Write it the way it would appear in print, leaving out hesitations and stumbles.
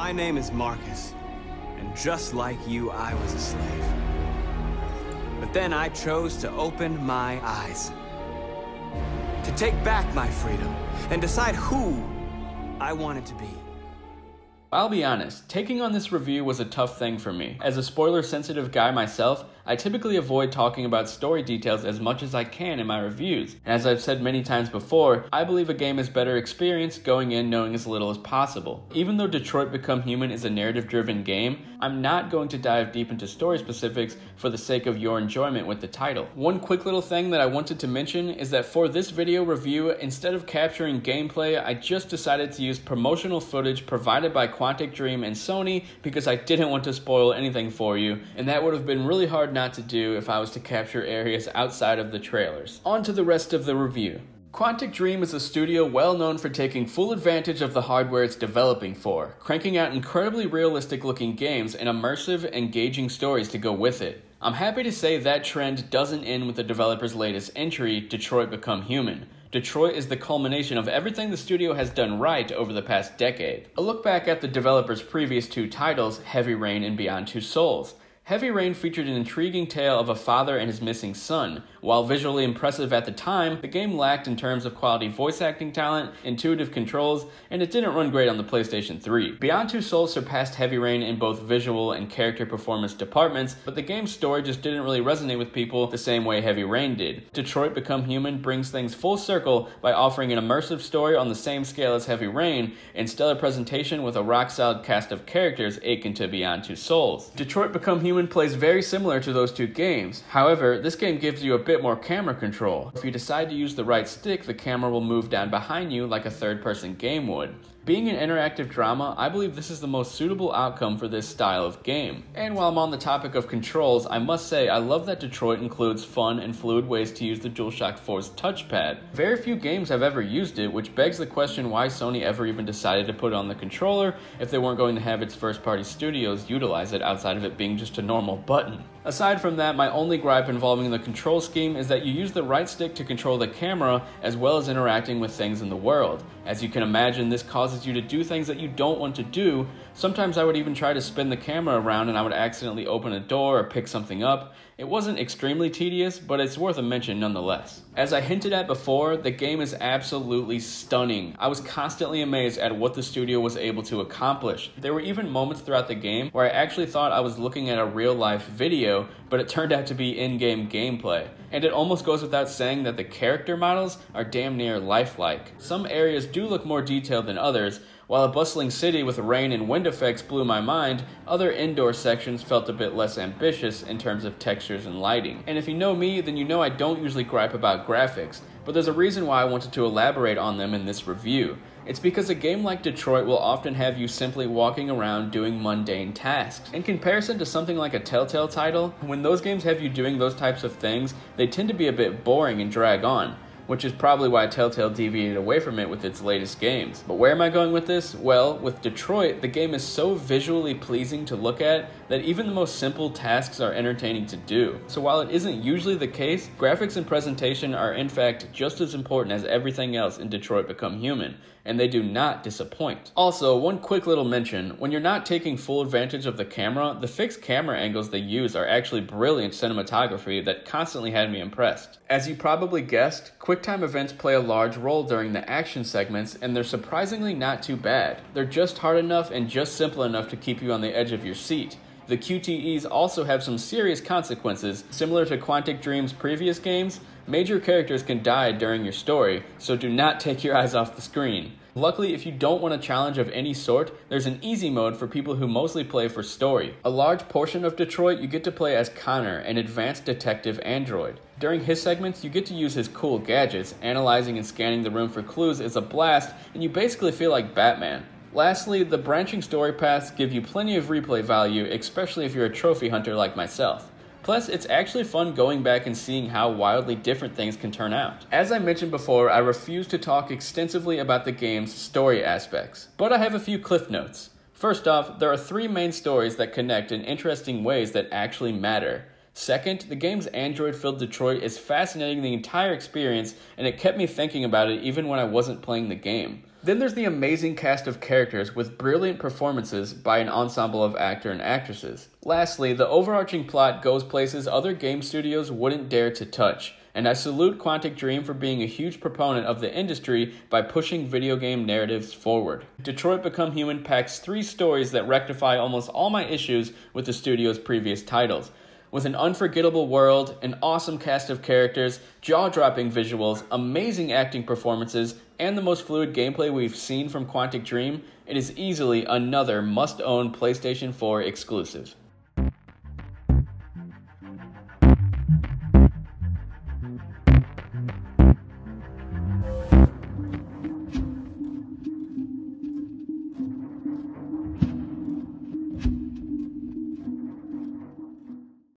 My name is Marcus, and just like you, I was a slave. But then I chose to open my eyes, to take back my freedom, and decide who I wanted to be. I'll be honest, taking on this review was a tough thing for me. As a spoiler-sensitive guy myself, I typically avoid talking about story details as much as I can in my reviews. And as I've said many times before, I believe a game is better experienced going in knowing as little as possible. Even though Detroit Become Human is a narrative-driven game, I'm not going to dive deep into story specifics for the sake of your enjoyment with the title. One quick little thing that I wanted to mention is that for this video review, instead of capturing gameplay, I just decided to use promotional footage provided by Quantic Dream and Sony because I didn't want to spoil anything for you, and that would have been really hard not to do if I was to capture areas outside of the trailers. On to the rest of the review. Quantic Dream is a studio well known for taking full advantage of the hardware it's developing for, cranking out incredibly realistic looking games and immersive, engaging stories to go with it. I'm happy to say that trend doesn't end with the developer's latest entry, Detroit Become Human. Detroit is the culmination of everything the studio has done right over the past decade. A look back at the developer's previous two titles, Heavy Rain and Beyond Two Souls. Heavy Rain featured an intriguing tale of a father and his missing son. While visually impressive at the time, the game lacked in terms of quality voice acting talent, intuitive controls, and it didn't run great on the PlayStation 3. Beyond Two Souls surpassed Heavy Rain in both visual and character performance departments, but the game's story just didn't really resonate with people the same way Heavy Rain did. Detroit Become Human brings things full circle by offering an immersive story on the same scale as Heavy Rain, and stellar presentation with a rock-solid cast of characters akin to Beyond Two Souls. Detroit Become Human plays very similar to those two games. However, this game gives you a bit more camera control. If you decide to use the right stick, the camera will move down behind you like a third-person game would. Being an interactive drama, I believe this is the most suitable outcome for this style of game. And while I'm on the topic of controls, I must say I love that Detroit includes fun and fluid ways to use the DualShock 4's touchpad. Very few games have ever used it, which begs the question why Sony ever even decided to put it on the controller if they weren't going to have its first-party studios utilize it outside of it being just a normal button. Aside from that, my only gripe involving the control scheme is that you use the right stick to control the camera as well as interacting with things in the world. As you can imagine, this causes you to do things that you don't want to do. Sometimes I would even try to spin the camera around and I would accidentally open a door or pick something up. It wasn't extremely tedious, but it's worth a mention nonetheless. As I hinted at before, the game is absolutely stunning. I was constantly amazed at what the studio was able to accomplish. There were even moments throughout the game where I actually thought I was looking at a real-life video, but it turned out to be in-game gameplay. And it almost goes without saying that the character models are damn near lifelike. Some areas do look more detailed than others. While a bustling city with rain and wind effects blew my mind, other indoor sections felt a bit less ambitious in terms of textures and lighting. And if you know me, then you know I don't usually gripe about graphics, but there's a reason why I wanted to elaborate on them in this review. It's because a game like Detroit will often have you simply walking around doing mundane tasks. In comparison to something like a Telltale title, when those games have you doing those types of things, they tend to be a bit boring and drag on, which is probably why Telltale deviated away from it with its latest games. But where am I going with this? Well, with Detroit, the game is so visually pleasing to look at that even the most simple tasks are entertaining to do. So while it isn't usually the case, graphics and presentation are in fact just as important as everything else in Detroit Become Human, and they do not disappoint. Also, one quick little mention, when you're not taking full advantage of the camera, the fixed camera angles they use are actually brilliant cinematography that constantly had me impressed. As you probably guessed, QuickTime events play a large role during the action segments, and they're surprisingly not too bad. They're just hard enough and just simple enough to keep you on the edge of your seat. The QTEs also have some serious consequences. Similar to Quantic Dream's previous games, major characters can die during your story, so do not take your eyes off the screen. Luckily, if you don't want a challenge of any sort, there's an easy mode for people who mostly play for story. A large portion of Detroit, you get to play as Connor, an advanced detective android. During his segments, you get to use his cool gadgets. Analyzing and scanning the room for clues is a blast, and you basically feel like Batman. Lastly, the branching story paths give you plenty of replay value, especially if you're a trophy hunter like myself. Plus, it's actually fun going back and seeing how wildly different things can turn out. As I mentioned before, I refuse to talk extensively about the game's story aspects, but I have a few cliff notes. First off, there are 3 main stories that connect in interesting ways that actually matter. Second, the game's android-filled Detroit is fascinating the entire experience, and it kept me thinking about it even when I wasn't playing the game. Then there's the amazing cast of characters with brilliant performances by an ensemble of actor and actresses. Lastly, the overarching plot goes places other game studios wouldn't dare to touch, and I salute Quantic Dream for being a huge proponent of the industry by pushing video game narratives forward. Detroit Become Human packs 3 stories that rectify almost all my issues with the studio's previous titles. With an unforgettable world, an awesome cast of characters, jaw-dropping visuals, amazing acting performances, and the most fluid gameplay we've seen from Quantic Dream, it is easily another must-own PlayStation 4 exclusive.